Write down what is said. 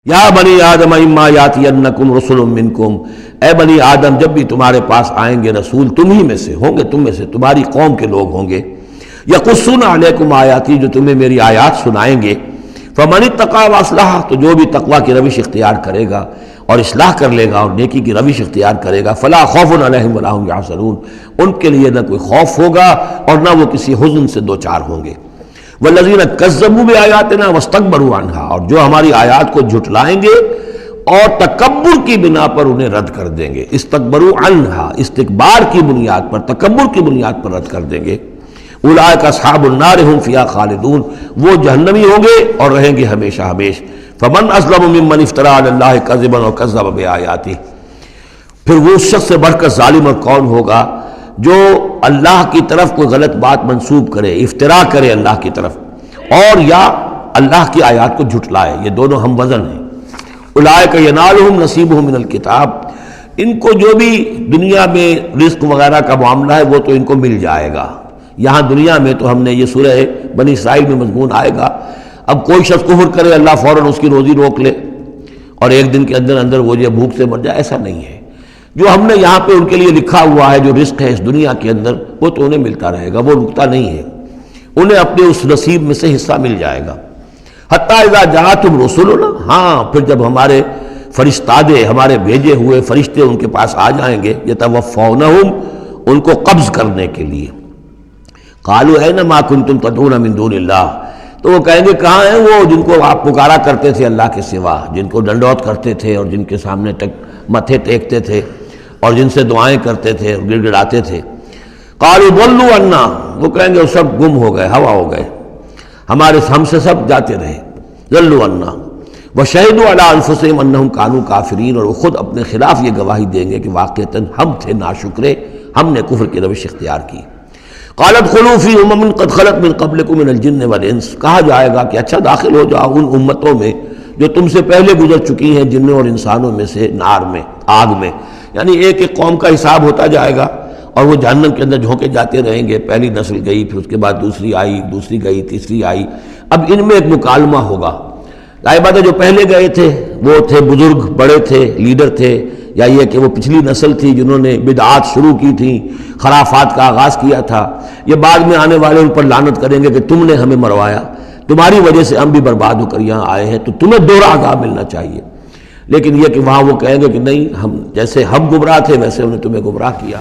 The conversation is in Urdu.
یا بنی آدم اما یاتینکم رسل منکم، اے بنی آدم جب بھی تمہارے پاس آئیں گے رسول تم ہی میں سے ہوں گے، تم میں سے تمہاری قوم کے لوگ ہوں گے، یقصون علیکم آیاتی جو تمہیں میری آیات سنائیں گے، فمن اتقی واصلح تو جو بھی تقوی کی روش اختیار کرے گا اور اصلاح کر لے گا اور نیکی کی روش اختیار کرے گا، فلا خوف علیہم ولا هم یحزنون، ان کے لیے نہ کوئی خوف ہوگا اور نہ وہ کسی حزن سے دوچار ہوں گے۔ والذین کذبوا بآیاتنا واستکبروا عنہا، اور جو ہماری آیات کو جھٹلائیں گے اور تکبر کی بنا پر انہیں رد کر دیں گے، استکبروا عنہا استکبار کی بنیاد پر، تکبر کی بنیاد پر رد کر دیں گے، اولئک اصحاب النار هم فیہا خالدون، وہ جہنمی ہوں گے اور رہیں گے ہمیشہ ہمیش۔ فمن اظلم ممن افترى علی اللہ کذبا وکذب بآیاتہ، پھر وہ اس شخص سے بڑھ کر ظالم اور کون ہوگا جو اللہ کی طرف کوئی غلط بات منسوب کرے، افتراء کرے اللہ کی طرف، اور یا اللہ کی آیات کو جھٹلائے، یہ دونوں ہم وزن ہیں۔ اولئک ینالہم نصیبہم من الکتاب، ان کو جو بھی دنیا میں رزق وغیرہ کا معاملہ ہے وہ تو ان کو مل جائے گا، یہاں دنیا میں تو ہم نے یہ سورہ بنی اسرائیل میں مضمون آئے گا، اب کوئی شخص کفر کرے اللہ فوراً اس کی روزی روک لے اور ایک دن کے اندر اندر وہ یہ بھوک سے مر جائے، ایسا نہیں ہے۔ جو ہم نے یہاں پہ ان کے لیے لکھا ہوا ہے جو رزق ہے اس دنیا کے اندر وہ تو انہیں ملتا رہے گا، وہ رکتا نہیں ہے، انہیں اپنے اس نصیب میں سے حصہ مل جائے گا۔ حتیٰ اذا جاءتہم رسلنا، ہاں پھر جب ہمارے فرشتادے، ہمارے بھیجے ہوئے فرشتے ان کے پاس آ جائیں گے، یتوفونہم، ان کو قبض کرنے کے لیے، قالوا این ما کنتم تدعون من دون اللہ، تو وہ کہیں گے کہاں ہیں وہ جن کو آپ پکارا کرتے تھے اللہ کے سوا، جن کو ڈنڈوت کرتے تھے اور جن کے سامنے متھے ٹیکتے تھے اور جن سے دعائیں کرتے تھے اور گڑ گڑاتے تھے۔ قالوا ضلوا عنا، وہ کہیں گے وہ سب گم ہو گئے، ہوا ہو گئے، ہم سے سب جاتے رہے، ضلوا عنا وشہدوا علی انفسہم انہم کانوا کافرین، اور وہ خود اپنے خلاف یہ گواہی دیں گے کہ واقعتاً ہم تھے ناشکرے، ہم نے کفر کی روش اختیار کی۔ قالت خلوا فی امم قد خلت من قبلکم من الجن والانس، کہا جائے گا کہ اچھا داخل ہو جاؤ ان امتوں میں جو تم سے پہلے گزر چکی ہیں جنوں اور انسانوں میں سے، نار میں، آگ میں، یعنی ایک ایک قوم کا حساب ہوتا جائے گا اور وہ جہنم کے اندر جھونکے جاتے رہیں گے، پہلی نسل گئی، پھر اس کے بعد دوسری آئی، دوسری گئی، تیسری آئی، اب ان میں ایک مکالمہ ہوگا۔ ظاہر بات ہے جو پہلے گئے تھے وہ تھے بزرگ، بڑے تھے، لیڈر تھے، یا یہ کہ وہ پچھلی نسل تھی جنہوں نے بدعات شروع کی تھیں، خرافات کا آغاز کیا تھا، یہ بعد میں آنے والے ان پر لعنت کریں گے کہ تم نے ہمیں مروایا، تمہاری وجہ سے ہم بھی برباد ہو کر یہاں آئے ہیں، تو تمہیں دوہرا عذاب ملنا چاہیے۔ لیکن یہ کہ وہاں وہ کہیں گے کہ نہیں، ہم جیسے ہم گمراہ تھے ویسے انہیں تمہیں گمراہ کیا۔